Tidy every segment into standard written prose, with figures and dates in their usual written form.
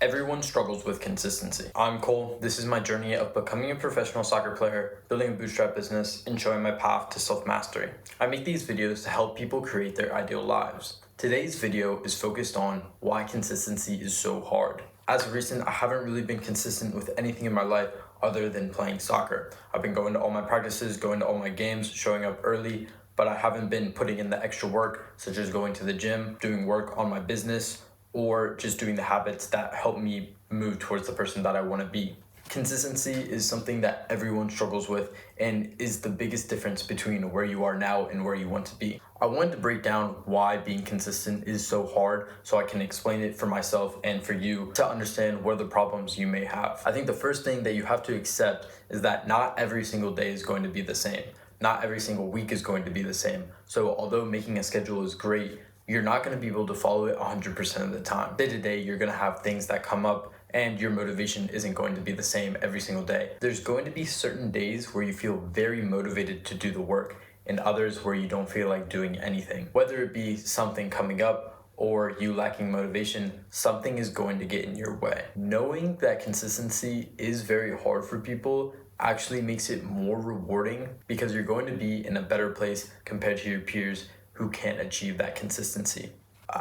Everyone struggles with consistency. I'm Cole. This is my journey of becoming a professional soccer player, building a bootstrap business, and showing my path to self-mastery. I make these videos to help people create their ideal lives. Today's video is focused on why consistency is so hard. As of recent, I haven't really been consistent with anything in my life other than playing soccer. I've been going to all my practices, going to all my games, showing up early, but I haven't been putting in the extra work, such as going to the gym, doing work on my business, or just doing the habits that help me move towards the person that I want to be. Consistency is something that everyone struggles with and is the biggest difference between where you are now and where you want to be. I wanted to break down why being consistent is so hard so I can explain it for myself and for you to understand what are the problems you may have. I think the first thing that you have to accept is that not every single day is going to be the same. Not every single week is going to be the same. So although making a schedule is great, you're not going to be able to follow it 100% of the time. Day to day, you're going to have things that come up and your motivation isn't going to be the same every single day. There's going to be certain days where you feel very motivated to do the work and others where you don't feel like doing anything. Whether it be something coming up or you lacking motivation, something is going to get in your way. Knowing that consistency is very hard for people actually makes it more rewarding because you're going to be in a better place compared to your peers who can't achieve that consistency.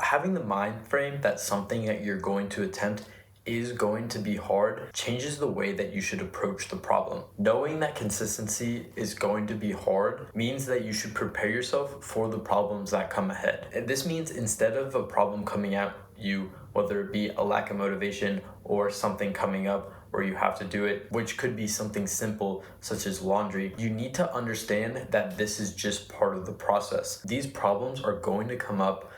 Having the mind frame that something that you're going to attempt is going to be hard changes the way that you should approach the problem. Knowing that consistency is going to be hard means that you should prepare yourself for the problems that come ahead. And this means instead of a problem coming at you, whether it be a lack of motivation or something coming up where you have to do it, which could be something simple such as laundry, you need to understand that this is just part of the process. These problems are going to come up.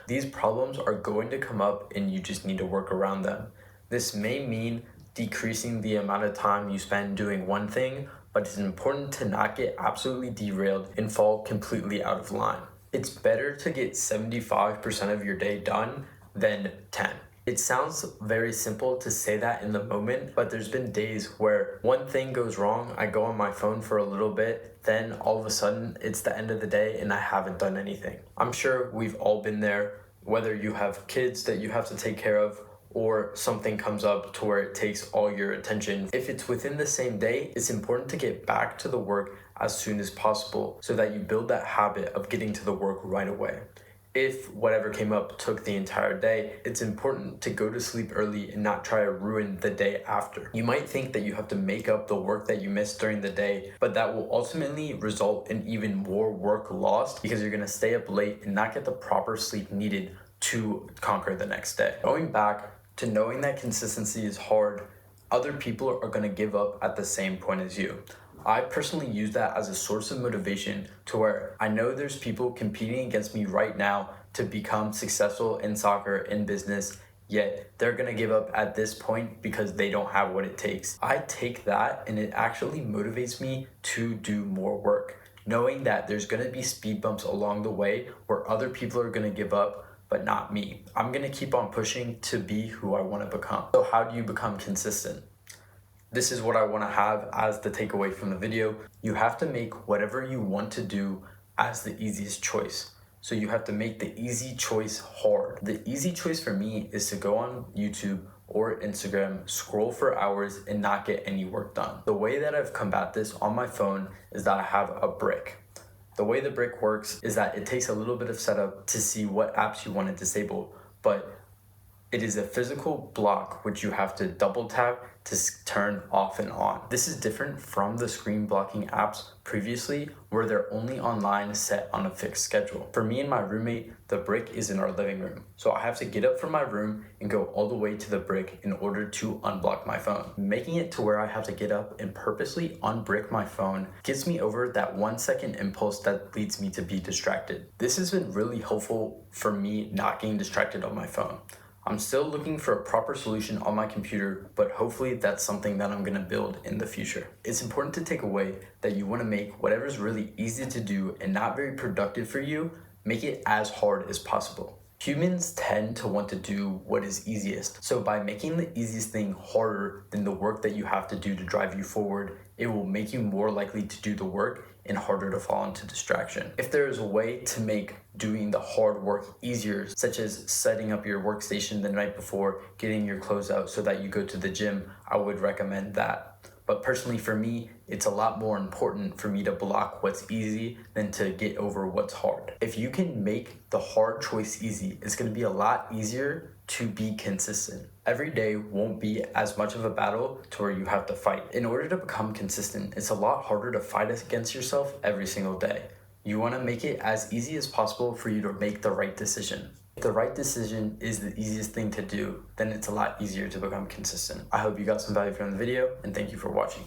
And you just need to work around them. This may mean decreasing the amount of time you spend doing one thing, but it's important to not get absolutely derailed and fall completely out of line. It's better to get 75% of your day done than 10. It sounds very simple to say that in the moment, but there's been days where one thing goes wrong, I go on my phone for a little bit, then all of a sudden it's the end of the day and I haven't done anything. I'm sure we've all been there, whether you have kids that you have to take care of or something comes up to where it takes all your attention. If it's within the same day, it's important to get back to the work as soon as possible so that you build that habit of getting to the work right away. If whatever came up took the entire day, it's important to go to sleep early and not try to ruin the day after. You might think that you have to make up the work that you missed during the day, but that will ultimately result in even more work lost because you're gonna stay up late and not get the proper sleep needed to conquer the next day. Going back to knowing that consistency is hard, other people are gonna give up at the same point as you. I personally use that as a source of motivation to where I know there's people competing against me right now to become successful in soccer, in business, yet they're gonna give up at this point because they don't have what it takes. I take that and it actually motivates me to do more work, knowing that there's gonna be speed bumps along the way where other people are gonna give up, but not me. I'm gonna keep on pushing to be who I wanna become. So how do you become consistent? This is what I want to have as the takeaway from the video. You have to make whatever you want to do as the easiest choice. So you have to make the easy choice hard. The easy choice for me is to go on YouTube or Instagram, scroll for hours and not get any work done. The way that I've combat this on my phone is that I have a brick. The way the brick works is that it takes a little bit of setup to see what apps you want to disable, but it is a physical block which you have to double tap to turn off and on. This is different from the screen blocking apps previously where they're only online set on a fixed schedule. For me and my roommate, the brick is in our living room. So I have to get up from my room and go all the way to the brick in order to unblock my phone. Making it to where I have to get up and purposely unbrick my phone gets me over that 1 second impulse that leads me to be distracted. This has been really helpful for me not getting distracted on my phone. I'm still looking for a proper solution on my computer, but hopefully that's something that I'm gonna build in the future. It's important to take away that you wanna make whatever's really easy to do and not very productive for you, make it as hard as possible. Humans tend to want to do what is easiest. So by making the easiest thing harder than the work that you have to do to drive you forward, it will make you more likely to do the work and harder to fall into distraction. If there is a way to make doing the hard work easier, such as setting up your workstation the night before, getting your clothes out so that you go to the gym, I would recommend that. But personally for me, it's a lot more important for me to block what's easy than to get over what's hard. If you can make the hard choice easy, it's going to be a lot easier to be consistent. Every day won't be as much of a battle to where you have to fight. In order to become consistent, it's a lot harder to fight against yourself every single day. You want to make it as easy as possible for you to make the right decision. If the right decision is the easiest thing to do, then it's a lot easier to become consistent. I hope you got some value from the video, and thank you for watching.